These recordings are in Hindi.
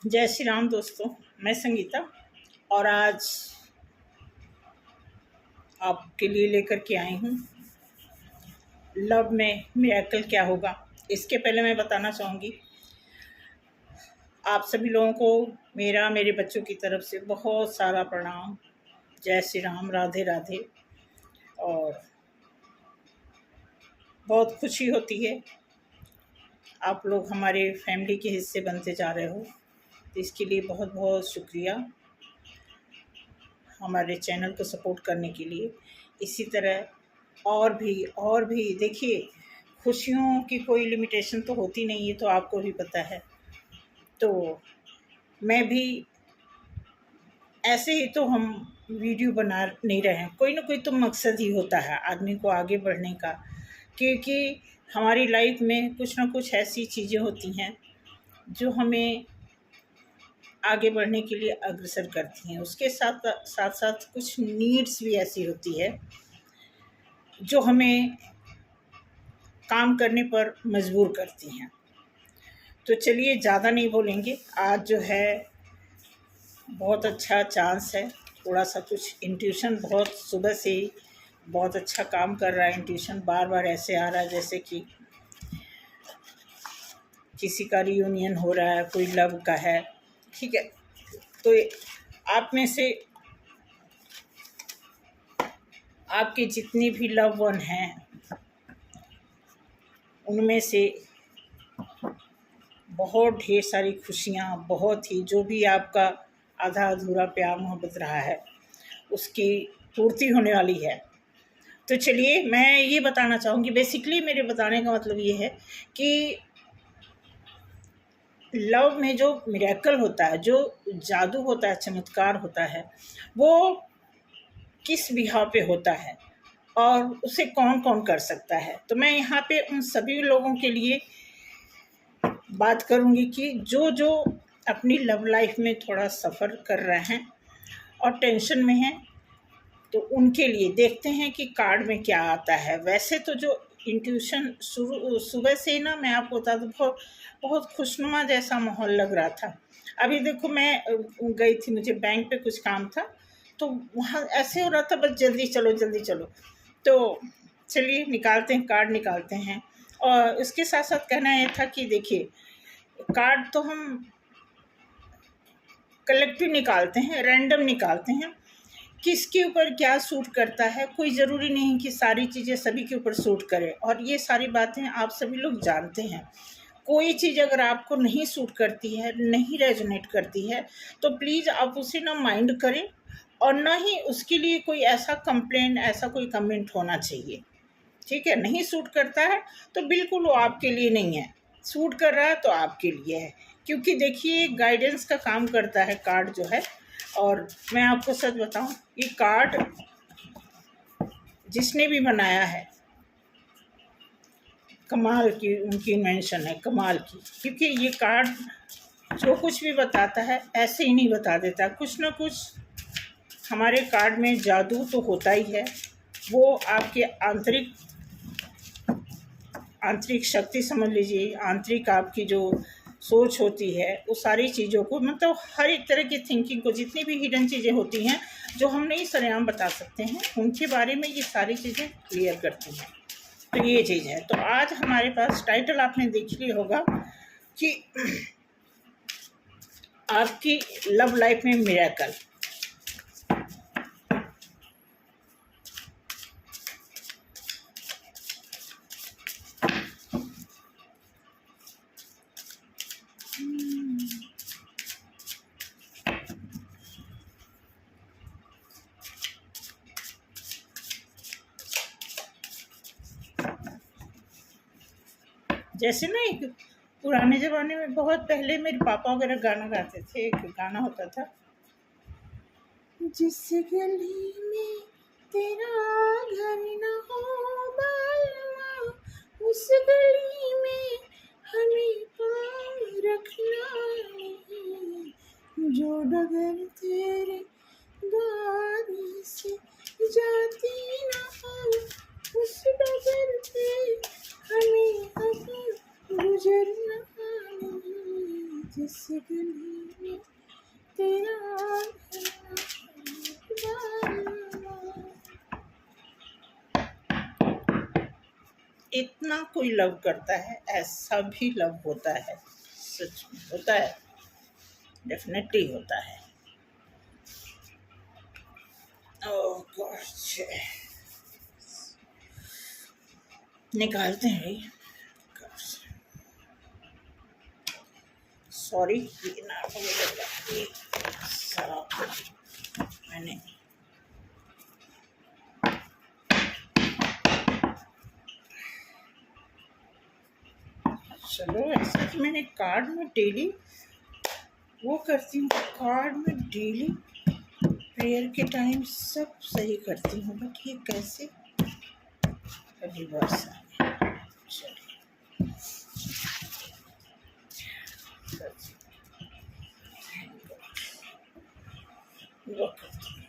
जय श्री राम दोस्तों। मैं संगीता और आज आपके लिए लेकर के आई हूँ लव में मिरेकल क्या होगा। इसके पहले मैं बताना चाहूँगी आप सभी लोगों को मेरे बच्चों की तरफ से बहुत सारा प्रणाम। जय श्री राम, राधे राधे। और बहुत खुशी होती है आप लोग हमारे फैमिली के हिस्से बनते जा रहे हो, तो इसके लिए बहुत बहुत शुक्रिया हमारे चैनल को सपोर्ट करने के लिए। इसी तरह और भी देखिए, खुशियों की कोई लिमिटेशन तो होती नहीं है, तो आपको भी पता है। तो मैं भी ऐसे ही तो हम वीडियो बना नहीं रहे हैं, कोई ना कोई तो मकसद ही होता है आदमी को आगे बढ़ने का, क्योंकि हमारी लाइफ में कुछ ना कुछ ऐसी चीज़ें होती हैं जो हमें आगे बढ़ने के लिए अग्रसर करती हैं। उसके साथ साथ साथ कुछ नीड्स भी ऐसी होती है जो हमें काम करने पर मजबूर करती हैं। तो चलिए ज़्यादा नहीं बोलेंगे, आज जो है बहुत अच्छा चांस है। थोड़ा सा कुछ इंट्यूशन बहुत सुबह से ही बहुत अच्छा काम कर रहा है। इंट्यूशन बार बार ऐसे आ रहा है जैसे कि किसी का रियूनियन हो रहा है, कोई लव का है, ठीक है। तो आप में से आपके जितने भी लव वन हैं उनमें से बहुत ढेर सारी खुशियाँ, बहुत ही जो भी आपका आधा अधूरा प्यार मोहब्बत रहा है उसकी पूर्ति होने वाली है। तो चलिए मैं ये बताना चाहूँगी, बेसिकली मेरे बताने का मतलब ये है कि लव में जो मिरेकल होता है, जो जादू होता है, चमत्कार होता है, वो किस बिहाव पे होता है और उसे कौन कौन कर सकता है। तो मैं यहाँ पे उन सभी लोगों के लिए बात करूँगी कि जो जो अपनी लव लाइफ में थोड़ा सफ़र कर रहे हैं और टेंशन में हैं, तो उनके लिए देखते हैं कि कार्ड में क्या आता है। वैसे तो जो इंट्यूशन सुबह से ही ना, मैं आपको बता दूँ, बहुत बहुत खुशनुमा जैसा माहौल लग रहा था। अभी देखो मैं गई थी, मुझे बैंक पे कुछ काम था, तो वहाँ ऐसे हो रहा था बस जल्दी चलो जल्दी चलो। तो चलिए निकालते हैं, कार्ड निकालते हैं। और इसके साथ साथ कहना ये था कि देखिए, कार्ड तो हम कलेक्टिव निकालते हैं, रैंडम निकालते हैं, किसके ऊपर क्या सूट करता है। कोई ज़रूरी नहीं कि सारी चीज़ें सभी के ऊपर सूट करे, और ये सारी बातें आप सभी लोग जानते हैं। कोई चीज़ अगर आपको नहीं सूट करती है, नहीं रेजोनेट करती है, तो प्लीज़ आप उसे ना माइंड करें, और ना ही उसके लिए कोई ऐसा कंप्लेंट, ऐसा कोई कमेंट होना चाहिए, ठीक है। नहीं सूट करता है तो बिल्कुल वो आपके लिए नहीं है, सूट कर रहा है तो आपके लिए है। क्योंकि देखिए गाइडेंस का काम करता है कार्ड जो है। और मैं आपको सच बताऊं, ये कार्ड जिसने भी बनाया है, कमाल की उनकी इन्वेंशन है, कमाल की। क्योंकि ये कार्ड जो कुछ भी बताता है ऐसे ही नहीं बता देता, कुछ ना कुछ हमारे कार्ड में जादू तो होता ही है। वो आपके आंतरिक शक्ति समझ लीजिए, आंतरिक आपकी जो सोच होती है, वो सारी चीज़ों को, मतलब हर एक तरह की थिंकिंग को, जितनी भी हिडन चीज़ें होती हैं जो हम नहीं सरेआम बता सकते हैं, उनके बारे में ये सारी चीज़ें क्लियर करती हैं। तो ये चीज़ है। तो आज हमारे पास टाइटल आपने देख लिया होगा कि आपकी लव लाइफ में मिरेकल। जैसे ना एक पुराने ज़माने में, बहुत पहले मेरे पापा वगैरह गाना गाते थे, एक गाना होता था, जिस गली में तेरा घर न हो बालवा, उस गली में हमें पाँव रखना नहीं, जो डगर तेरे द्वार से जाती न हो, उस डगर पे हमें अब गुजरना नहीं। जिस गली इतना कोई लव करता है, ऐसा भी लव होता है, सच में होता है, डेफिनेटली होता है। ओह गॉड, निकालते हैं भाई। सॉरी, ये ना हो गया, ये सारा मैंने चलो ऐसा कि मैंने कार्ड में डेली वो करती हूँ, कार्ड में डेली प्रेयर के टाइम सब सही करती हूँ, बट ये कैसे रिवर्स आ गया। चलिए वो करती हूँ।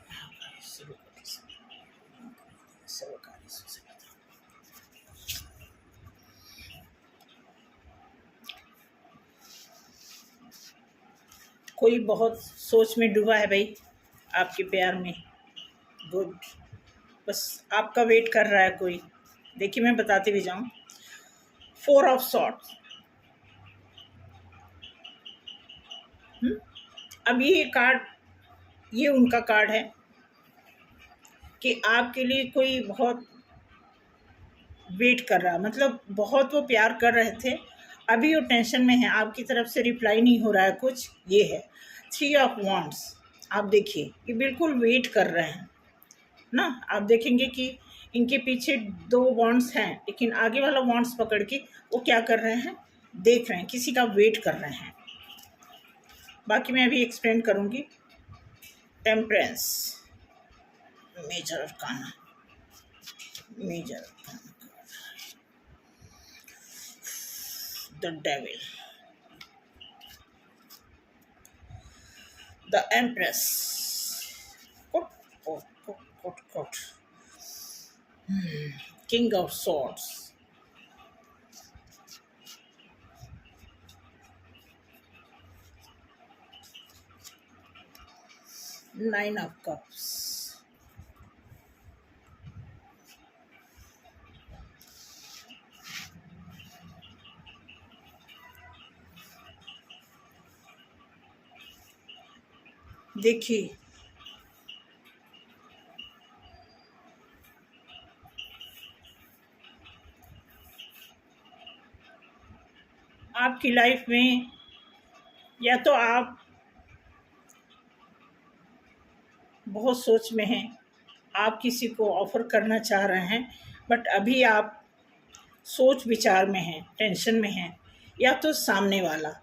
कोई बहुत सोच में डूबा है भाई, आपके प्यार में। गुड, बस आपका वेट कर रहा है कोई। देखिए मैं बताती भी जाऊँ। 4 ऑफ सॉर्ड्स, अब ये कार्ड, ये उनका कार्ड है कि आपके लिए कोई बहुत वेट कर रहा, मतलब बहुत वो प्यार कर रहे थे, अभी वो टेंशन में है, आपकी तरफ से रिप्लाई नहीं हो रहा है कुछ। ये है 3 ऑफ वॉन्ड्स। आप देखिए ये बिल्कुल वेट कर रहे हैं ना। आप देखेंगे कि इनके पीछे 2 वॉन्ड्स हैं, लेकिन आगे वाला वॉन्ड्स पकड़ के वो क्या कर रहे हैं, देख रहे हैं, किसी का वेट कर रहे हैं। बाकी मैं अभी एक्सप्लेन करूँगी। Temperance, major arcana, major arcana, the devil, the empress, king of swords, nine of cups, देखिए आपकी लाइफ में या तो आप बहुत सोच में हैं, आप किसी को ऑफ़र करना चाह रहे हैं, बट अभी आप सोच विचार में हैं, टेंशन में हैं, या तो सामने वाला।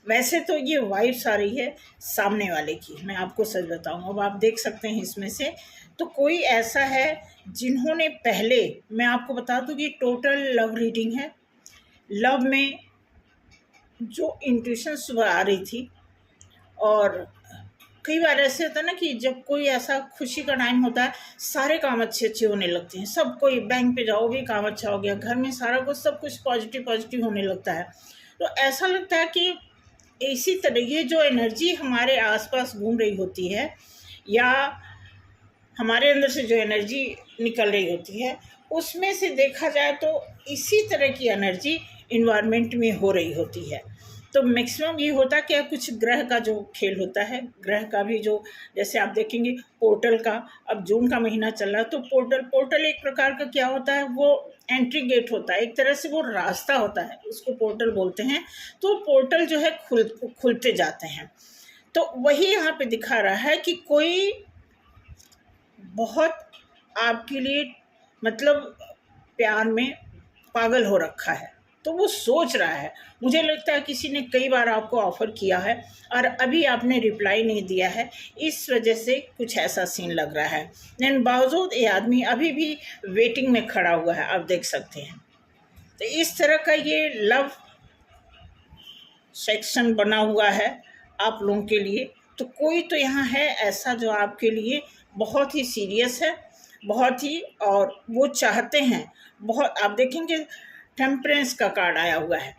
वैसे तो ये वाइब्स आ रही है सामने वाले की, मैं आपको सच बताऊँ। अब आप देख सकते हैं इसमें से तो कोई ऐसा है जिन्होंने पहले, मैं आपको बता दूँ कि टोटल लव रीडिंग है। लव में जो इंट्यूशन सुबह आ रही थी, और कई बार ऐसे होता है ना कि जब कोई ऐसा खुशी का टाइम होता है, सारे काम अच्छे अच्छे होने लगते हैं। सब कोई, बैंक पे जाओ भी काम अच्छा हो गया, घर में सारा कुछ सब कुछ पॉजिटिव पॉजिटिव होने लगता है। तो ऐसा लगता है कि इसी तरह ये जो एनर्जी हमारे आसपास घूम रही होती है, या हमारे अंदर से जो एनर्जी निकल रही होती है, उसमें से देखा जाए तो इसी तरह की एनर्जी इन्वायरमेंट में हो रही होती है। तो मैक्सिमम ये होता है कि कुछ ग्रह का जो खेल होता है, ग्रह का भी जो, जैसे आप देखेंगे पोर्टल का, अब जून का महीना चल रहा है, तो पोर्टल एक प्रकार का क्या होता है, वो एंट्री गेट होता है, एक तरह से वो रास्ता होता है, उसको पोर्टल बोलते हैं। तो पोर्टल जो है खुलते जाते हैं। तो वही यहाँ पे दिखा रहा है कि कोई बहुत आपके लिए मतलब प्यार में पागल हो रखा है, तो वो सोच रहा है। मुझे लगता है किसी ने कई बार आपको ऑफ़र किया है और अभी आपने रिप्लाई नहीं दिया है, इस वजह से कुछ ऐसा सीन लग रहा है। लेकिन बावजूद ये आदमी अभी भी वेटिंग में खड़ा हुआ है, आप देख सकते हैं। तो इस तरह का ये लव सेक्शन बना हुआ है आप लोगों के लिए। तो कोई तो यहाँ है ऐसा जो आपके लिए बहुत ही सीरियस है, बहुत ही, और वो चाहते हैं बहुत। आप देखेंगे टेम्परेंस का कार्ड आया हुआ है।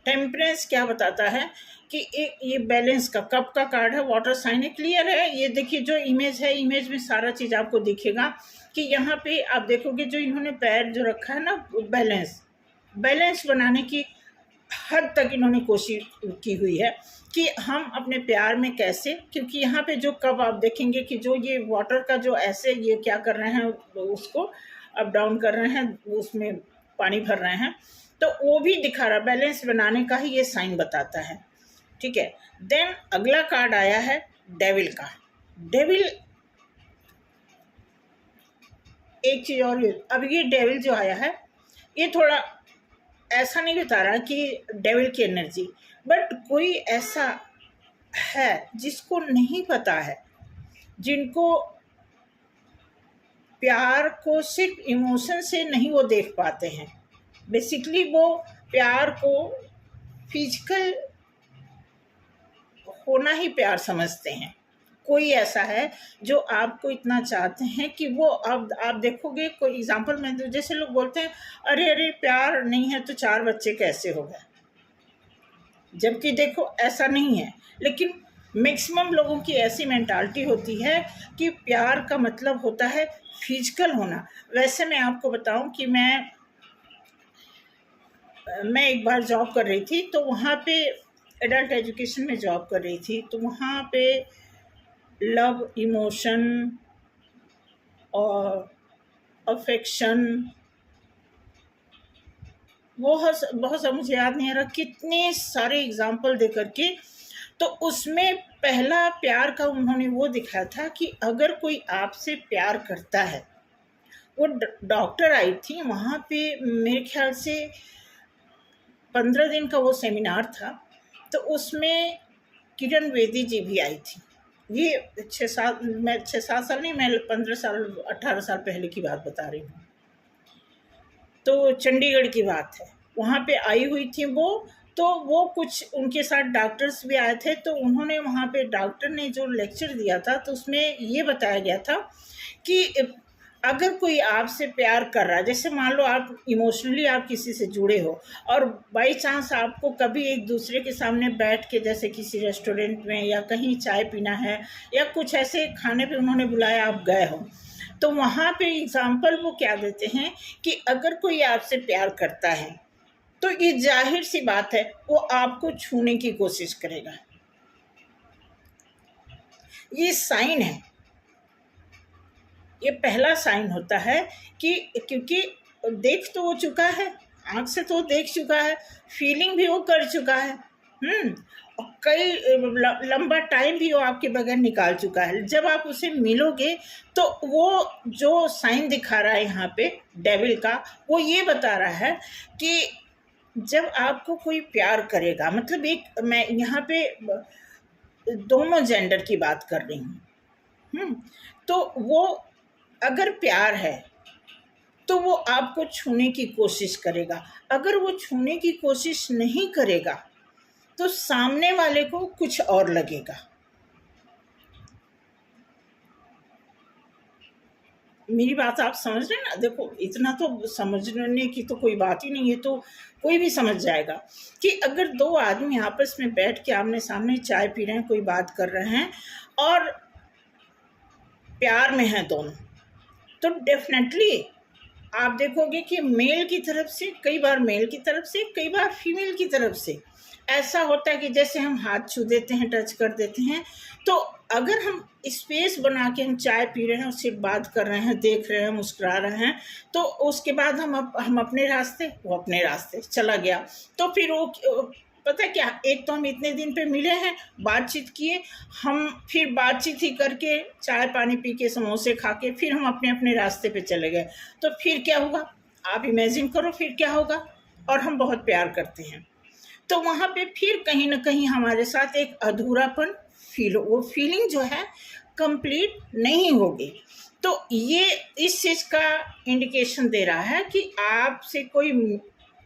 टेम्परेंस क्या बताता है कि एक ये बैलेंस का कप का कार्ड है, वाटर साइन है, क्लियर है। ये देखिए जो इमेज है, इमेज में सारा चीज़ आपको दिखेगा कि यहाँ पे आप देखोगे जो इन्होंने पैर जो रखा है ना, बैलेंस बनाने की हद तक इन्होंने कोशिश की हुई है कि हम अपने प्यार में कैसे, क्योंकि यहाँ पे जो कप आप देखेंगे कि जो ये वाटर का जो ऐसे ये क्या कर रहे हैं, उसको अप डाउन कर रहे हैं, उसमें पानी भर रहे हैं, तो वो भी दिखा रहा, बैलेंस बनाने का ही ये साइन बताता है, ठीक है। देन अगला कार्ड आया है डेविल का। डेविल एक चीज़ और, अब ये डेविल जो आया है ये थोड़ा ऐसा नहीं बता रहा कि डेविल की एनर्जी, बट कोई ऐसा है जिसको नहीं पता है, जिनको प्यार को सिर्फ इमोशन से नहीं वो देख पाते हैं, बेसिकली वो प्यार को फिजिकल होना ही प्यार समझते हैं। कोई ऐसा है जो आपको इतना चाहते हैं कि वो आप देखोगे, कोई एग्जांपल में जैसे लोग बोलते हैं अरे अरे प्यार नहीं है तो 4 बच्चे कैसे हो गए, जबकि देखो ऐसा नहीं है। लेकिन मैक्सिमम लोगों की ऐसी मेंटालिटी होती है कि प्यार का मतलब होता है फिजिकल होना। वैसे मैं आपको बताऊं कि मैं एक बार जॉब कर रही थी, तो वहाँ पे एडल्ट एजुकेशन में जॉब कर रही थी, तो वहाँ पे लव, इमोशन और अफेक्शन, बहुत सा मुझे याद नहीं आ रहा कितने सारे एग्जाम्पल दे करके, तो उसमें पहला प्यार का उन्होंने वो दिखाया था कि अगर कोई आपसे प्यार करता है, वो डॉक्टर आई थी वहाँ पे, मेरे ख्याल से 15 दिन का वो सेमिनार था, तो उसमें किरण बेदी जी भी आई थी। ये 6-7 साल नहीं, मैं 15 साल 18 साल पहले की बात बता रही हूँ, तो चंडीगढ़ की बात है, वहाँ पे आई हुई थी वो। तो वो कुछ उनके साथ डॉक्टर्स भी आए थे, तो उन्होंने वहाँ पे डॉक्टर ने जो लेक्चर दिया था, तो उसमें ये बताया गया था कि अगर कोई आपसे प्यार कर रहा है, जैसे मान लो आप इमोशनली आप किसी से जुड़े हो और बाई चांस आपको कभी एक दूसरे के सामने बैठ के, जैसे किसी रेस्टोरेंट में या कहीं चाय पीना है या कुछ ऐसे खाने पे उन्होंने बुलाया, आप गए हो, तो वहाँ पे एग्जाम्पल वो क्या देते हैं कि अगर कोई आपसे प्यार करता है तो ये जाहिर सी बात है वो आपको छूने की कोशिश करेगा। ये साइन है, ये पहला साइन होता है कि क्योंकि देख तो वो चुका है, आँख से तो देख चुका है, फीलिंग भी वो कर चुका है, और कई लंबा टाइम भी वो आपके बगैर निकाल चुका है। जब आप उसे मिलोगे तो वो जो साइन दिखा रहा है यहाँ पे डेविल का, वो ये बता रहा है कि जब आपको कोई प्यार करेगा, मतलब एक, मैं यहाँ पे दोनों जेंडर की बात कर रही हूँ, तो वो अगर प्यार है तो वो आपको छूने की कोशिश करेगा। अगर वो छूने की कोशिश नहीं करेगा तो सामने वाले को कुछ और लगेगा। मेरी बात आप समझ रहे हैं ना? देखो इतना तो समझने की तो कोई बात ही नहीं है, तो कोई भी समझ जाएगा कि अगर दो आदमी आपस में बैठ के आमने सामने चाय पी रहे हैं, कोई बात कर रहे हैं और प्यार में हैं दोनों, तो डेफिनेटली आप देखोगे कि मेल की तरफ से, कई बार मेल की तरफ से, कई बार फीमेल की तरफ से ऐसा होता है कि जैसे हम हाथ छू देते हैं, टच कर देते हैं, तो अगर हम स्पेस बना के हम चाय पी रहे हैं और सिर्फ बात कर रहे हैं, देख रहे हैं, मुस्कुरा रहे हैं, तो उसके बाद हम अपने रास्ते, वो अपने रास्ते चला गया, तो फिर वो पता है क्या, एक तो हम इतने दिन पे मिले हैं, बातचीत किए, हम फिर बातचीत ही करके चाय पानी पी के समोसे खा के फिर हम अपने अपने रास्ते पे चले गए, तो फिर क्या होगा आप इमेजिन करो, फिर क्या होगा। और हम बहुत प्यार करते हैं तो वहाँ पे फिर कहीं ना कहीं हमारे साथ एक अधूरापन वो फीलिंग जो है कंप्लीट नहीं होगी। तो ये इस चीज़ का इंडिकेशन दे रहा है कि आपसे कोई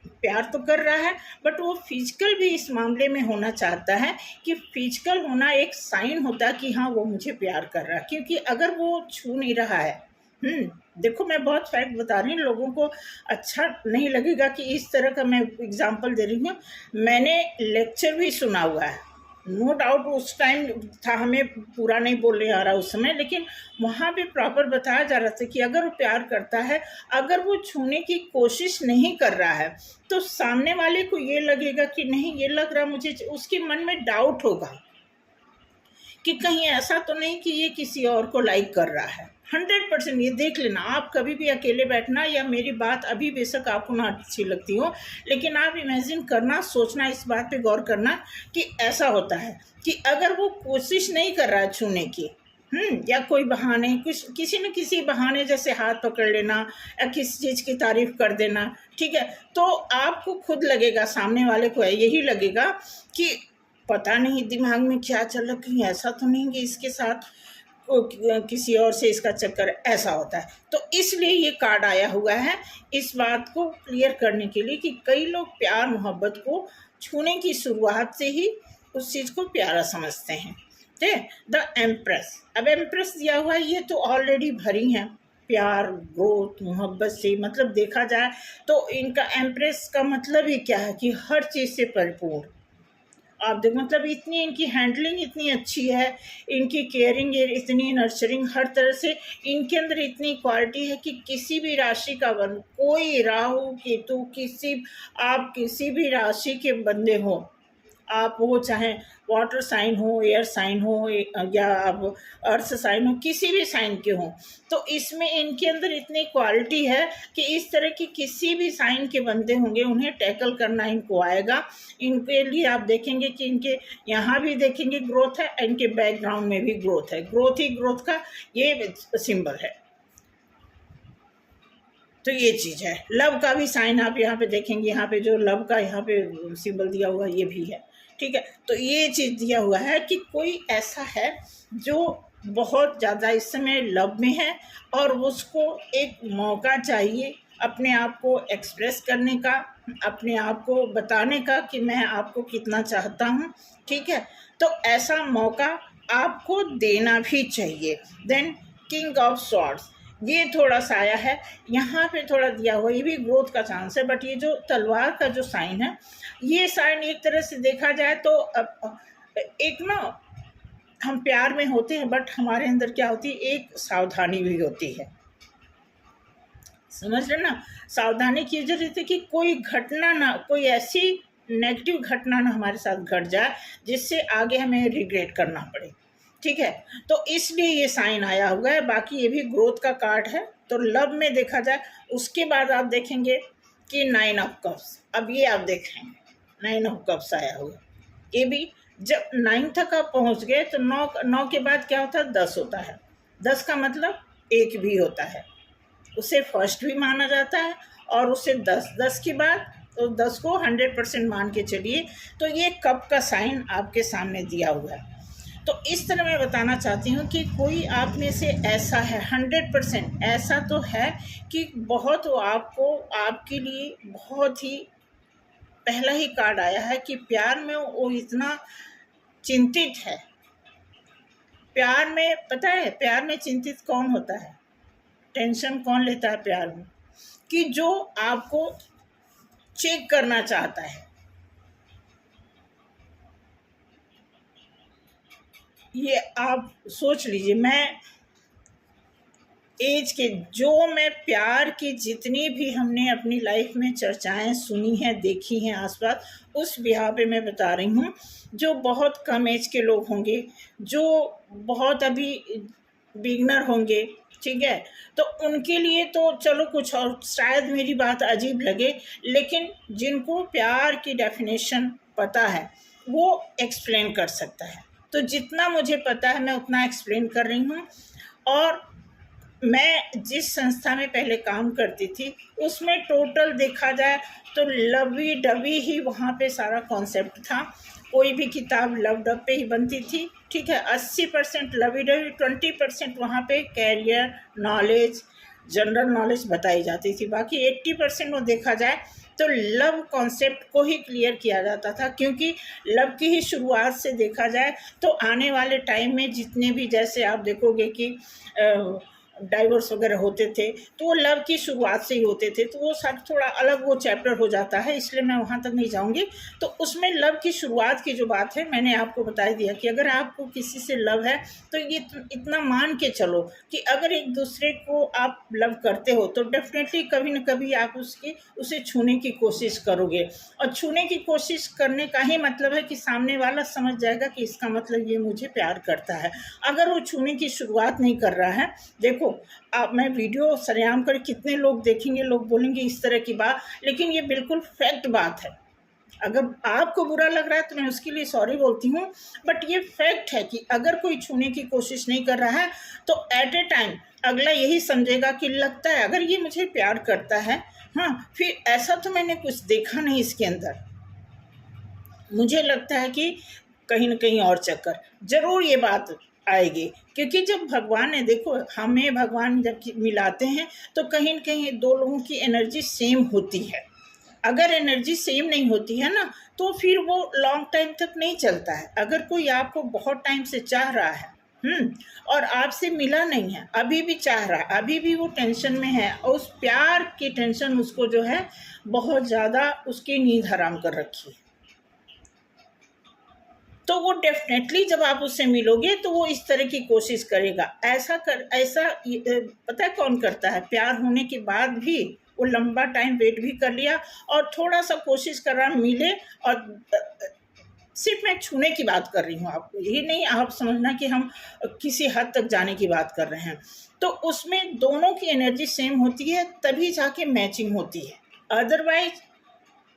प्यार तो कर रहा है, बट वो फिजिकल भी इस मामले में होना चाहता है कि फिजिकल होना एक साइन होता है कि हाँ वो मुझे प्यार कर रहा है, क्योंकि अगर वो छू नहीं रहा है देखो मैं बहुत फैक्ट बता रही हूँ, लोगों को अच्छा नहीं लगेगा कि इस तरह का मैं एग्जांपल दे रही हूँ। मैंने लेक्चर भी सुना हुआ है, नो डाउट उस टाइम था, हमें पूरा नहीं बोलने आ रहा उस समय, लेकिन वहाँ पे प्रॉपर बताया जा रहा था कि अगर वो प्यार करता है, अगर वो छूने की कोशिश नहीं कर रहा है, तो सामने वाले को ये लगेगा कि नहीं ये लग रहा मुझे, उसके मन में डाउट होगा कि कहीं ऐसा तो नहीं कि ये किसी और को लाइक कर रहा है। 100% ये देख लेना, आप कभी भी अकेले बैठना, या मेरी बात अभी बेशक आपको ना अच्छी लगती हो, लेकिन आप इमेजिन करना, सोचना, इस बात पे गौर करना कि ऐसा होता है कि अगर वो कोशिश नहीं कर रहा है छूने की, या कोई बहाने, कुछ किसी न किसी बहाने, जैसे हाथ पकड़ लेना या किसी चीज़ की तारीफ कर देना, ठीक है, तो आपको खुद लगेगा, सामने वाले को यही लगेगा कि पता नहीं दिमाग में क्या चल रहा, कहीं ऐसा तो नहीं कि इसके साथ किसी और से इसका चक्कर, ऐसा होता है। तो इसलिए ये कार्ड आया हुआ है, इस बात को क्लियर करने के लिए कि कई लोग प्यार मोहब्बत को छूने की शुरुआत से ही उस चीज़ को प्यारा समझते हैं। ठीक है, द एम्प्रेस, अब एम्प्रेस दिया हुआ है, ये तो ऑलरेडी भरी हैं प्यार, ग्रोथ, मोहब्बत से, मतलब देखा जाए तो इनका एम्प्रेस का मतलब ही क्या है कि हर चीज़ से परिपूर्ण। आप देख, मतलब इतनी इनकी हैंडलिंग इतनी अच्छी है, इनकी केयरिंग इतनी नर्चरिंग, हर तरह से इनके अंदर इतनी क्वालिटी है कि किसी भी राशि का बंद, कोई राहु केतु, आप किसी भी राशि के बंदे हो, आप वो चाहे वाटर साइन हो, एयर साइन हो, या आप अर्थ साइन हो, किसी भी साइन के हों, तो इसमें इनके अंदर इतनी क्वालिटी है कि इस तरह की किसी भी साइन के बंदे होंगे, उन्हें टैकल करना इनको आएगा। इनके लिए आप देखेंगे कि इनके यहाँ भी देखेंगे ग्रोथ है, इनके बैकग्राउंड में भी ग्रोथ है, ग्रोथ ही ग्रोथ का ये सिंबल है। तो ये चीज़ है। लव का भी साइन आप यहाँ पे देखेंगे, यहाँ पे जो लव का यहाँ पे सिंबल दिया हुआ ये भी है, ठीक है। तो ये चीज़ दिया हुआ है कि कोई ऐसा है जो बहुत ज़्यादा इस समय लव में है, और उसको एक मौका चाहिए अपने आप को एक्सप्रेस करने का, अपने आप को बताने का कि मैं आपको कितना चाहता हूँ, ठीक है। तो ऐसा मौका आपको देना भी चाहिए। देन किंग ऑफ स्वॉर्ड्स, ये थोड़ा सा आया है यहाँ पे, थोड़ा दिया हुआ, ये भी ग्रोथ का चांस है, बट ये जो तलवार का जो साइन है, ये साइन एक तरह से देखा जाए तो एक ना, हम प्यार में होते हैं, बट हमारे अंदर क्या होती है, एक सावधानी भी होती है, समझ रहे ना। सावधानी की जरूरत है कि कोई घटना ना, कोई ऐसी नेगेटिव घटना ना हमारे साथ घट जाए जिससे आगे हमें रिग्रेट करना पड़े, ठीक है। तो इसलिए ये साइन आया हुआ है। बाकी ये भी ग्रोथ का कार्ड है। तो लव में देखा जाए, उसके बाद आप देखेंगे कि 9 ऑफ कप्स, अब ये आप देखेंगे 9 ऑफ कप्स आया हुआ, ये भी जब 9 तक आप पहुंच गए तो 9 के बाद क्या होता है, 10 होता है। 10 का मतलब 1 भी होता है, उसे फर्स्ट भी माना जाता है, और उससे 10 के बाद तो 10 को 100% मान के चलिए। तो ये कप का साइन आपके सामने दिया हुआ है। तो इस तरह मैं बताना चाहती हूँ कि कोई आप में से ऐसा है, 100% ऐसा तो है कि बहुत वो आपको, आपके लिए बहुत ही पहला ही कार्ड आया है कि प्यार में वो इतना चिंतित है। प्यार में पता है, प्यार में चिंतित कौन होता है, टेंशन कौन लेता है प्यार में, कि जो आपको चेक करना चाहता है। ये आप सोच लीजिए, मैं एज के जो मैं प्यार की जितनी भी हमने अपनी लाइफ में चर्चाएं सुनी हैं, देखी हैं आसपास, उस बिहार पे मैं बता रही हूँ। जो बहुत कम एज के लोग होंगे, जो बहुत अभी बिगनर होंगे, ठीक है, तो उनके लिए तो चलो कुछ और, शायद मेरी बात अजीब लगे, लेकिन जिनको प्यार की डेफिनेशन पता है वो एक्सप्लेन कर सकता है। तो जितना मुझे पता है मैं उतना एक्सप्लेन कर रही हूँ। और मैं जिस संस्था में पहले काम करती थी उसमें टोटल देखा जाए तो लवी डबी ही वहाँ पे सारा कॉन्सेप्ट था। कोई भी किताब लव डब पे ही बनती थी, ठीक है। 80% लवी डबी, 20% वहाँ पे कैरियर नॉलेज, जनरल नॉलेज बताई जाती थी। बाकी 80% वो देखा जाए तो लव कॉन्सेप्ट को ही क्लियर किया जाता था, क्योंकि लव की ही शुरुआत से देखा जाए तो आने वाले टाइम में जितने भी, जैसे आप देखोगे कि डाइवोर्स वगैरह होते थे, तो वो लव की शुरुआत से ही होते थे, तो वो सब थोड़ा अलग वो चैप्टर हो जाता है, इसलिए मैं वहाँ तक नहीं जाऊँगी। तो उसमें लव की शुरुआत की जो बात है, मैंने आपको बता ही दिया कि अगर आपको किसी से लव है तो ये इतना मान के चलो कि अगर एक दूसरे को आप लव करते हो तो डेफिनेटली कभी न कभी आप उसे छूने की कोशिश करोगे, और छूने की कोशिश करने का ही मतलब है कि सामने वाला समझ जाएगा कि इसका मतलब ये मुझे प्यार करता है। अगर वो छूने की शुरुआत नहीं कर रहा है, देखो आप, मैं वीडियो सरेआम कर कितने लोग देखेंगे, लोग बोलेंगे इस तरह की बात, लेकिन ये बिल्कुल फैक्ट बात है। अगर आपको बुरा लग रहा है तो मैं उसके लिए सॉरी बोलती हूँ, बट ये फैक्ट है कि अगर कोई छूने की कोशिश नहीं कर रहा है तो एट ए टाइम अगला यही समझेगा कि लगता है अगर ये मुझे प्यार करता है, हाँ फिर ऐसा तो मैंने कुछ देखा नहीं इसके अंदर, मुझे लगता है कि कहीं न कहीं और चक्कर ज़रूर ये बात आएगी। क्योंकि जब भगवान ने, देखो हमें भगवान जब मिलाते हैं तो कहीं न कहीं दो लोगों की एनर्जी सेम होती है। अगर एनर्जी सेम नहीं होती है ना, तो फिर वो लॉन्ग टाइम तक नहीं चलता है। अगर कोई आपको बहुत टाइम से चाह रहा है और आपसे मिला नहीं है, अभी भी चाह रहा है, अभी भी वो टेंशन में है, और उस प्यार की टेंशन उसको जो है बहुत ज़्यादा उसकी नींद हराम कर रखी है, तो वो डेफिनेटली जब आप उससे मिलोगे तो वो इस तरह की कोशिश करेगा। पता है कौन करता है? प्यार होने के बाद भी वो लंबा टाइम वेट भी कर लिया और थोड़ा सा कोशिश कर रहा मिले, और सिर्फ मैं छूने की बात कर रही हूँ, आपको ये नहीं आप समझना कि हम किसी हद तक जाने की बात कर रहे हैं। तो उसमें दोनों की एनर्जी सेम होती है, तभी जाके मैचिंग होती है। अदरवाइज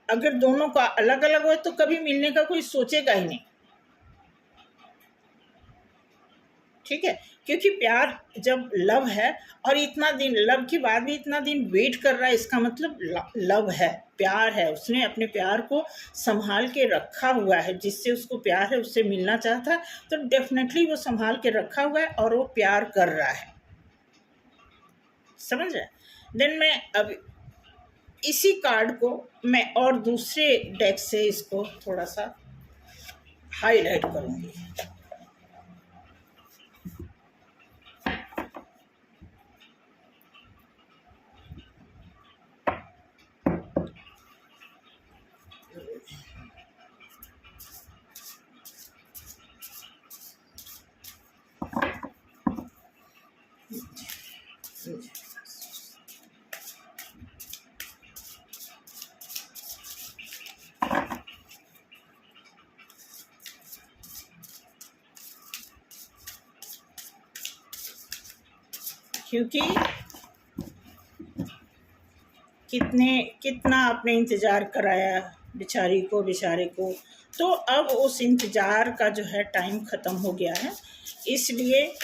अगर दोनों का अलग अलग हो तो कभी मिलने का कोई सोचेगा ही नहीं। ठीक है, क्योंकि प्यार जब लव है और इतना दिन लव के बाद भी इतना दिन वेट कर रहा है, इसका मतलब लव है, प्यार है, उसने अपने प्यार को संभाल के रखा हुआ है। जिससे उसको प्यार है उससे मिलना चाहता है, तो डेफिनेटली वो संभाल के रखा हुआ है और वो प्यार कर रहा है। समझ रहे? देन मैं अब इसी कार्ड को मैं और दूसरे डेक से इसको थोड़ा सा हाईलाइट करूंगी। क्योंकि कितना आपने इंतज़ार कराया बेचारे को, तो अब उस इंतज़ार का जो है टाइम ख़त्म हो गया है, इसलिए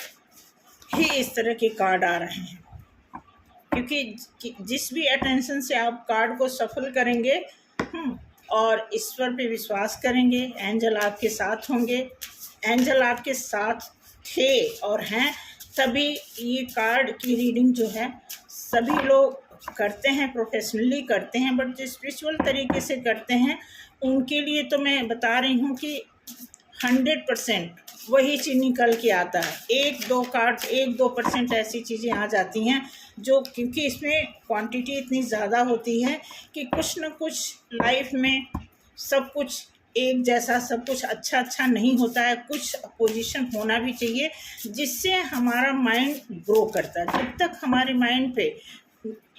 ही इस तरह के कार्ड आ रहे हैं। क्योंकि जिस भी अटेंशन से आप कार्ड को सफल करेंगे और ईश्वर पे विश्वास करेंगे, एंजल आपके साथ होंगे, एंजल आपके साथ थे और हैं, तभी ये कार्ड की रीडिंग जो है सभी लोग करते हैं, प्रोफेशनली करते हैं, बट जो स्पिरिचुअल तरीके से करते हैं उनके लिए तो मैं बता रही हूँ कि 100% वही चीज़ निकल के आता है। 1-2% ऐसी चीज़ें आ जाती हैं जो, क्योंकि इसमें क्वांटिटी इतनी ज़्यादा होती है कि कुछ न कुछ लाइफ में सब कुछ एक जैसा, सब कुछ अच्छा नहीं होता है, कुछ अपोजिशन होना भी चाहिए जिससे हमारा माइंड ग्रो करता है। जब तक हमारे माइंड पे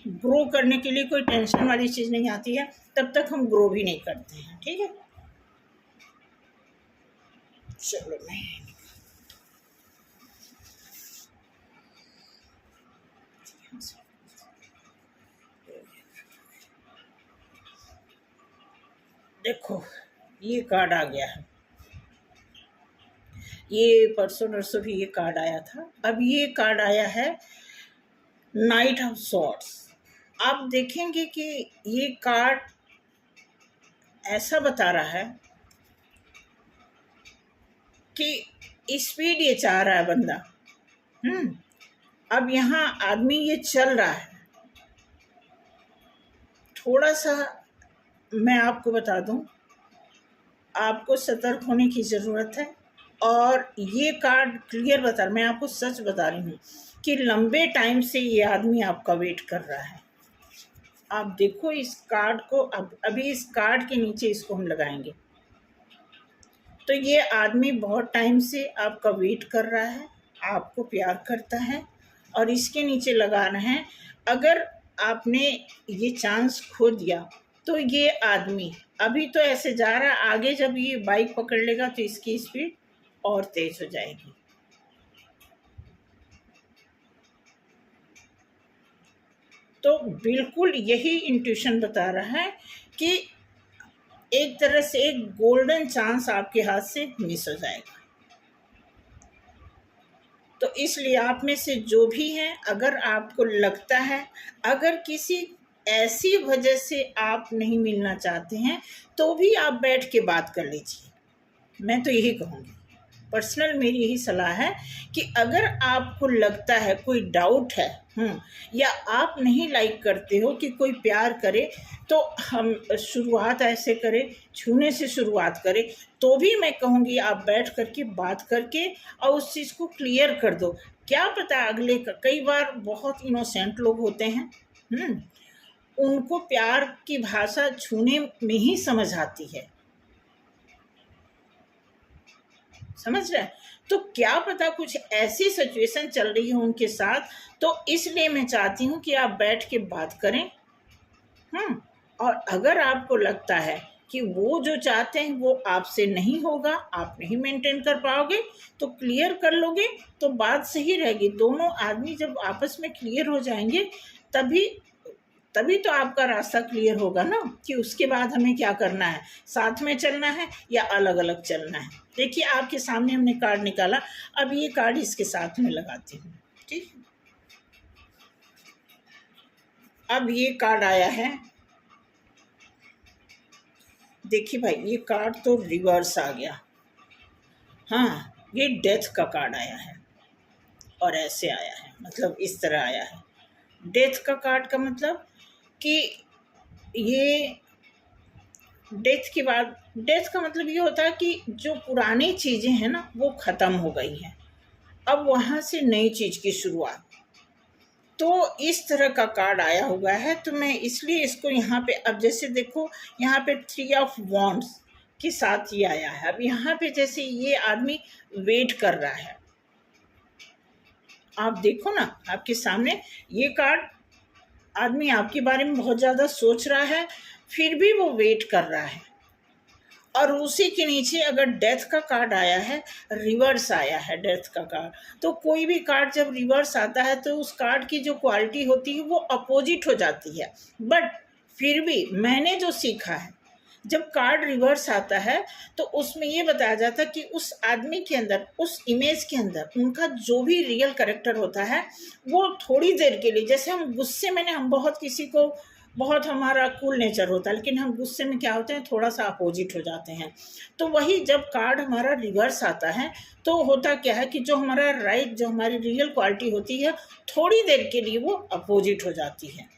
ग्रो करने के लिए कोई टेंशन वाली चीज़ नहीं आती है तब तक हम ग्रो भी नहीं करते हैं। ठीक है, चलो मैं देखो ये कार्ड आ गया है, ये परसों नरसों भी ये कार्ड आया था, अब ये कार्ड आया है नाइट ऑफ सॉर्ड्स। आप देखेंगे कि ये कार्ड ऐसा बता रहा है कि स्पीड ये चाह रहा है बंदा। अब यहाँ आदमी ये चल रहा है, थोड़ा सा मैं आपको बता दूं, आपको सतर्क होने की ज़रूरत है। और ये कार्ड क्लियर बता रहा, मैं आपको सच बता रही हूँ कि लंबे टाइम से ये आदमी आपका वेट कर रहा है। आप देखो इस कार्ड को, अब अभी इस कार्ड के नीचे इसको हम लगाएंगे, तो ये आदमी बहुत टाइम से आपका वेट कर रहा है, आपको प्यार करता है, और इसके नीचे लगाना है अगर आपने ये चांस खो दिया तो ये आदमी अभी तो ऐसे जा रहा है, आगे जब ये बाइक पकड़ लेगा तो इसकी स्पीड और तेज हो जाएगी। तो बिल्कुल यही इंट्यूशन बता रहा है कि एक तरह से एक गोल्डन चांस आपके हाथ से मिस हो जाएगा। तो इसलिए आप में से जो भी हैं, अगर आपको लगता है अगर किसी ऐसी वजह से आप नहीं मिलना चाहते हैं तो भी आप बैठ के बात कर लीजिए। मैं तो यही कहूँगी, पर्सनल मेरी यही सलाह है कि अगर आपको लगता है कोई डाउट है या आप नहीं लाइक करते हो कि कोई प्यार करे, तो हम शुरुआत ऐसे करें, छूने से शुरुआत करें, तो भी मैं कहूँगी आप बैठ करके बात करके और उस चीज़ को क्लियर कर दो। क्या पता अगले का, कई बार बहुत इनोसेंट लोग होते हैं, उनको प्यार की भाषा छूने में ही समझ आती है, समझ रहे हैं? तो क्या पता कुछ ऐसी सिचुएशन चल रही हो उनके साथ, तो इसलिए मैं चाहती हूँ कि आप बैठ के बात करें। और अगर आपको लगता है कि वो जो चाहते हैं वो आपसे नहीं होगा, आप नहीं मेंटेन कर पाओगे, तो क्लियर कर लोगे तो बात सही रहेगी। दोनों आदमी जब आपस में क्लियर हो जाएंगे तभी तभी तो आपका रास्ता क्लियर होगा ना, कि उसके बाद हमें क्या करना है, साथ में चलना है या अलग अलग चलना है। देखिए आपके सामने हमने कार्ड निकाला, अब ये कार्ड इसके साथ में लगाती हूँ, ठीक। अब ये कार्ड आया है, देखिए भाई ये कार्ड तो रिवर्स आ गया। हाँ, ये डेथ का कार्ड आया है और ऐसे आया है, मतलब इस तरह आया है। डेथ का कार्ड का मतलब कि ये डेथ के बाद, डेथ का मतलब ये होता है कि जो पुरानी चीज़ें हैं ना वो ख़त्म हो गई हैं, अब वहाँ से नई चीज़ की शुरुआत। तो इस तरह का कार्ड आया हुआ है, तो मैं इसलिए इसको यहाँ पे, अब जैसे देखो यहाँ पे 3 ऑफ वॉन्ड्स के साथ ये आया है। अब यहाँ पे जैसे ये आदमी वेट कर रहा है, आप देखो ना आपके सामने ये कार्ड, आदमी आपके बारे में बहुत ज़्यादा सोच रहा है, फिर भी वो वेट कर रहा है। और उसी के नीचे अगर डेथ का कार्ड आया है, रिवर्स आया है डेथ का कार्ड, तो कोई भी कार्ड जब रिवर्स आता है तो उस कार्ड की जो क्वालिटी होती है वो अपोजिट हो जाती है। बट फिर भी मैंने जो सीखा है, जब कार्ड रिवर्स आता है तो उसमें ये बताया जाता है कि उस आदमी के अंदर, उस इमेज के अंदर उनका जो भी रियल कैरेक्टर होता है वो थोड़ी देर के लिए, जैसे हम गुस्से में, हम बहुत किसी को, बहुत हमारा कूल नेचर होता है, लेकिन हम गुस्से में क्या होते हैं, थोड़ा सा अपोजिट हो जाते हैं। तो वही जब कार्ड हमारा रिवर्स आता है तो होता क्या है कि जो हमारा राइट, जो हमारी रियल क्वालिटी होती है, थोड़ी देर के लिए वो अपोजिट हो जाती है।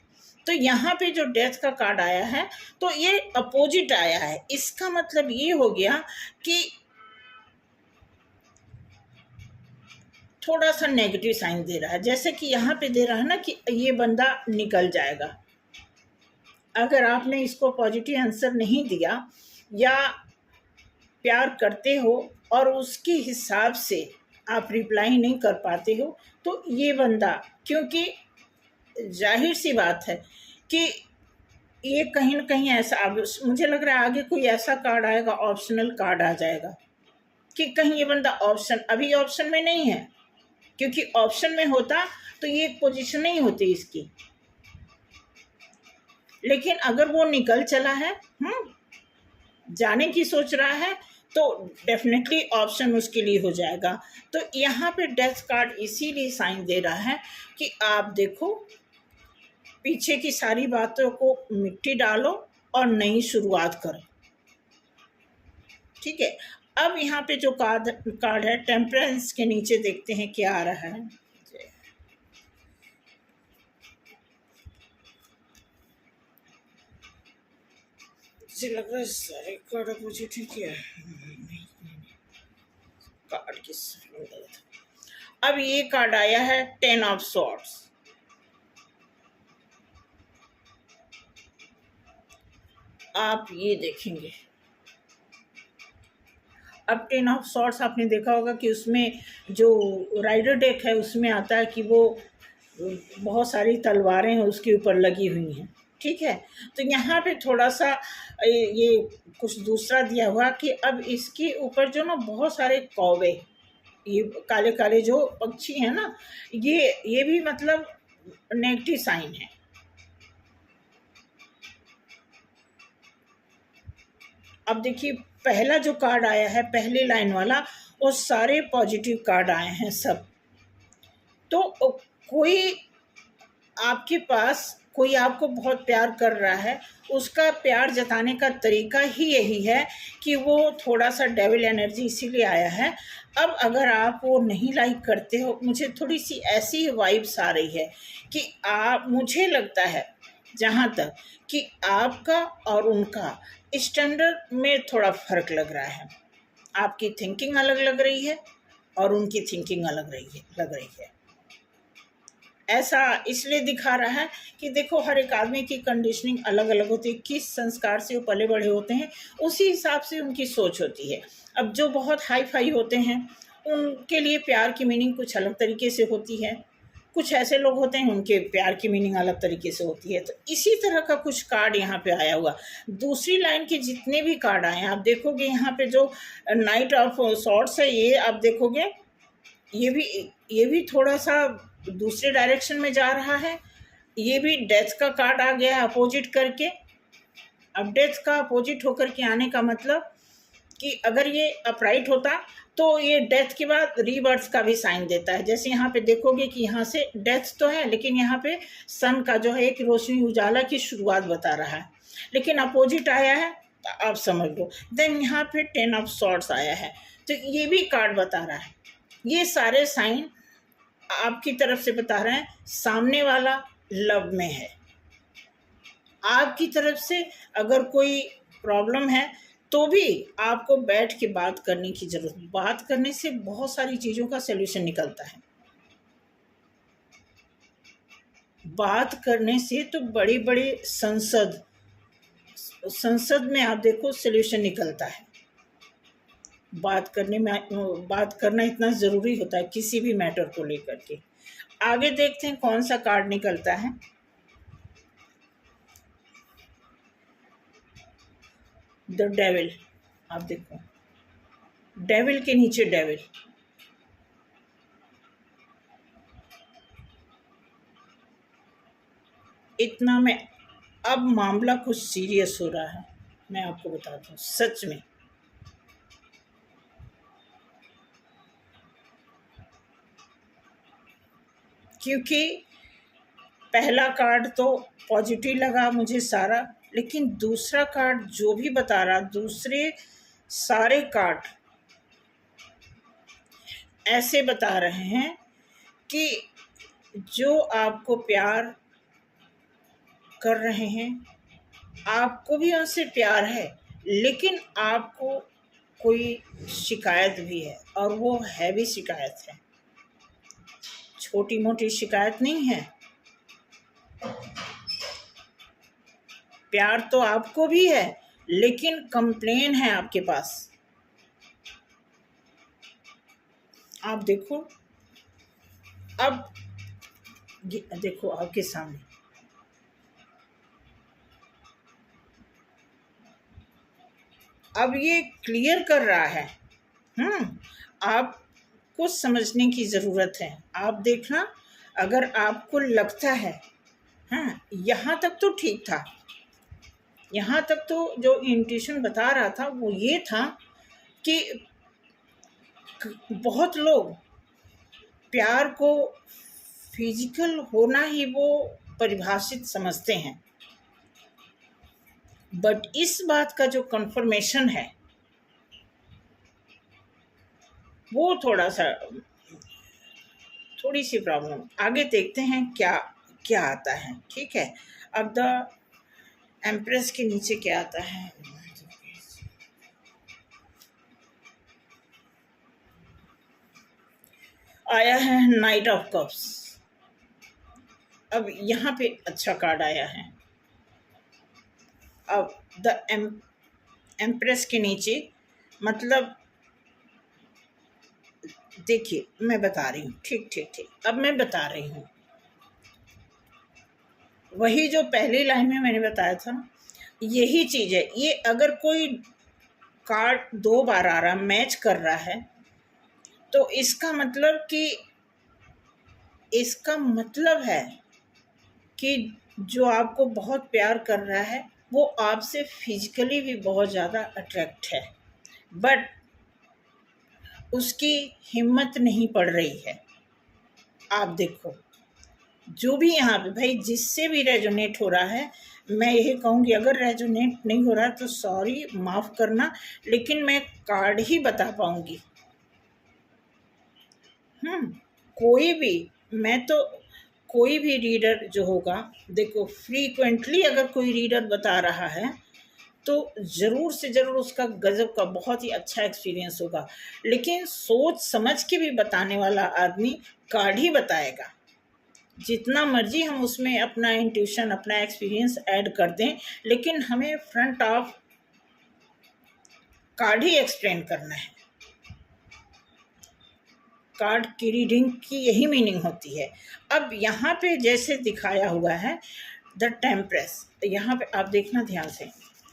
तो यहाँ पे जो डेथ का कार्ड आया है तो ये अपोजिट आया है, इसका मतलब ये हो गया कि थोड़ा सा नेगेटिव साइन दे रहा है। जैसे कि यहाँ पे दे रहा है ना कि ये बंदा निकल जाएगा। अगर आपने इसको पॉजिटिव आंसर नहीं दिया या प्यार करते हो और उसके हिसाब से आप रिप्लाई नहीं कर पाते हो, तो ये बंदा, क्योंकि जाहिर सी बात है कि ये कहीं ना कहीं ऐसा, मुझे लग रहा है आगे कोई ऐसा कार्ड आएगा, ऑप्शनल कार्ड आ जाएगा कि कहीं ये बंदा ऑप्शन, अभी ऑप्शन में नहीं है, क्योंकि ऑप्शन में होता तो ये एक पोजीशन नहीं होती इसकी। लेकिन अगर वो निकल चला है, जाने की सोच रहा है, तो डेफिनेटली ऑप्शन उसके लिए हो जाएगा। तो यहाँ पे डेथ कार्ड इसीलिए साइन दे रहा है कि आप देखो, पीछे की सारी बातों को मिट्टी डालो और नई शुरुआत करो, ठीक है। अब यहाँ पे जो कार्ड है टेम्परेंस के नीचे देखते हैं क्या आ रहा है। मुझे लग रहा है सारे कार्ड अपोजिट ही क्या है, कार्ड किस था। अब ये कार्ड आया है 10 ऑफ सॉर्ड्स। आप ये देखेंगे, अब 10 ऑफ सॉर्ड्स आपने देखा होगा कि उसमें जो राइडर डेक है उसमें आता है कि वो बहुत सारी तलवारें हैं उसके ऊपर लगी हुई हैं, ठीक है। तो यहाँ पे थोड़ा सा ये कुछ दूसरा दिया हुआ कि अब इसके ऊपर जो ना बहुत सारे कौवे, ये काले काले जो पक्षी हैं ना, ये भी मतलब नेगेटिव साइन है। अब देखिए पहला जो कार्ड आया है, पहली लाइन वाला, वो सारे पॉजिटिव कार्ड आए हैं सब। तो कोई आपके पास, कोई आपको बहुत प्यार कर रहा है, उसका प्यार जताने का तरीका ही यही है कि वो थोड़ा सा डेविल एनर्जी इसीलिए आया है। अब अगर आप वो नहीं लाइक करते हो, मुझे थोड़ी सी ऐसी वाइब्स आ रही है कि आप, मुझे लगता है जहाँ तक कि आपका और उनका स्टैंडर्ड में थोड़ा फ़र्क लग रहा है। आपकी थिंकिंग अलग लग रही है और उनकी थिंकिंग अलग लग रही है। ऐसा इसलिए दिखा रहा है कि देखो हर एक आदमी की कंडीशनिंग अलग अलग होती है, किस संस्कार से वो पले बड़े होते हैं उसी हिसाब से उनकी सोच होती है। अब जो बहुत हाई फाई होते हैं उनके लिए प्यार की मीनिंग कुछ अलग तरीके से होती है, कुछ ऐसे लोग होते हैं उनके प्यार की मीनिंग अलग तरीके से होती है। तो इसी तरह का कुछ कार्ड यहाँ पे आया हुआ। दूसरी लाइन के जितने भी कार्ड आए हैं आप देखोगे, यहाँ पे जो नाइट ऑफ सॉर्ड्स है ये आप देखोगे, ये भी थोड़ा सा दूसरे डायरेक्शन में जा रहा है। ये भी डेथ का कार्ड आ गया है अपोजिट करके। अब डेथ का अपोजिट होकर के आने का मतलब कि अगर ये अपराइट होता तो ये डेथ के बाद रीबर्थ का भी साइन देता है। जैसे यहाँ पे देखोगे कि यहाँ से डेथ तो है लेकिन यहाँ पे सन का जो है एक रोशनी उजाला की शुरुआत बता रहा है, लेकिन अपोजिट आया है तो आप समझ लो। देन यहाँ पे 10 ऑफ सॉर्ड्स आया है, तो ये भी कार्ड बता रहा है, ये सारे साइन आपकी तरफ से बता रहे हैं सामने वाला लव में है। आपकी तरफ से अगर कोई प्रॉब्लम है तो भी आपको बैठ के बात करने की जरूरत है। बात करने से बहुत सारी चीज़ों का सलूशन निकलता है। बात करने से तो बड़ी बड़ी संसद में आप देखो सलूशन निकलता है। बात करना इतना ज़रूरी होता है किसी भी मैटर को लेकर के। आगे देखते हैं कौन सा कार्ड निकलता है। द डेविल, आप देखो डेविल के नीचे डेविल। इतना में अब मामला कुछ सीरियस हो रहा है, मैं आपको बताता हूँ सच में। क्योंकि पहला कार्ड तो पॉजिटिव लगा मुझे सारा, लेकिन दूसरा कार्ड जो भी बता रहा, दूसरे सारे कार्ड ऐसे बता रहे हैं कि जो आपको प्यार कर रहे हैं, आपको भी उनसे प्यार है, लेकिन आपको कोई शिकायत भी है, और वो हैवी शिकायत है, छोटी मोटी शिकायत नहीं है। प्यार तो आपको भी है लेकिन कंप्लेन है आपके पास। आप देखो, अब देखो आपके सामने अब ये क्लियर कर रहा है। आपको समझने की ज़रूरत है। आप देखना, अगर आपको लगता है यहाँ तक तो ठीक था, यहाँ तक तो जो इंट्यूशन बता रहा था वो ये था कि बहुत लोग प्यार को फिजिकल होना ही वो परिभाषित समझते हैं, बट इस बात का जो कंफर्मेशन है वो थोड़ी सी प्रॉब्लम। आगे देखते हैं क्या क्या आता है, ठीक है। अब द एम्प्रेस के नीचे क्या आता है। आया है नाइट ऑफ कप्स। अब यहाँ पे अच्छा कार्ड आया है। अब द एम्प्रेस के नीचे, मतलब देखिए मैं बता रही हूँ, ठीक ठीक ठीक, अब मैं बता रही हूँ वही जो पहली लाइन में मैंने बताया था ना, यही चीज़ है। ये अगर कोई कार्ड 2 बार आ रहा, मैच कर रहा है, तो इसका मतलब है कि जो आपको बहुत प्यार कर रहा है वो आपसे फिजिकली भी बहुत ज़्यादा अट्रैक्ट है, बट उसकी हिम्मत नहीं पड़ रही है। आप देखो, जो भी यहाँ पे भाई जिससे भी रेजोनेट हो रहा है, मैं यही कहूँगी अगर रेजोनेट नहीं हो रहा तो सॉरी, माफ़ करना, लेकिन मैं कार्ड ही बता पाऊँगी। कोई भी, मैं तो कोई भी रीडर जो होगा, देखो फ्रीक्वेंटली अगर कोई रीडर बता रहा है तो ज़रूर से ज़रूर उसका गज़ब का बहुत ही अच्छा एक्सपीरियंस होगा, लेकिन सोच समझ के भी बताने वाला आदमी कार्ड ही बताएगा। जितना मर्जी हम उसमें अपना इंट्यूशन, अपना एक्सपीरियंस ऐड कर दें, लेकिन हमें front of card he explain करना है। कार्ड की रीडिंग की यही मीनिंग होती है। अब यहाँ पे जैसे दिखाया हुआ है द टेम्प्रेस, यहाँ पे आप देखना ध्यान से,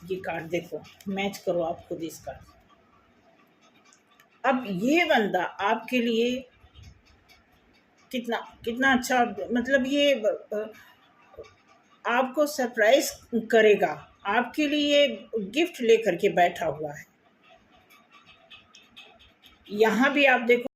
ये कार्ड देखो, मैच करो आप खुद इस कार्ड। अब ये बंदा आपके लिए कितना कितना अच्छा, मतलब ये आपको सरप्राइज करेगा, आपके लिए गिफ्ट लेकर के बैठा हुआ है। यहाँ भी आप देखो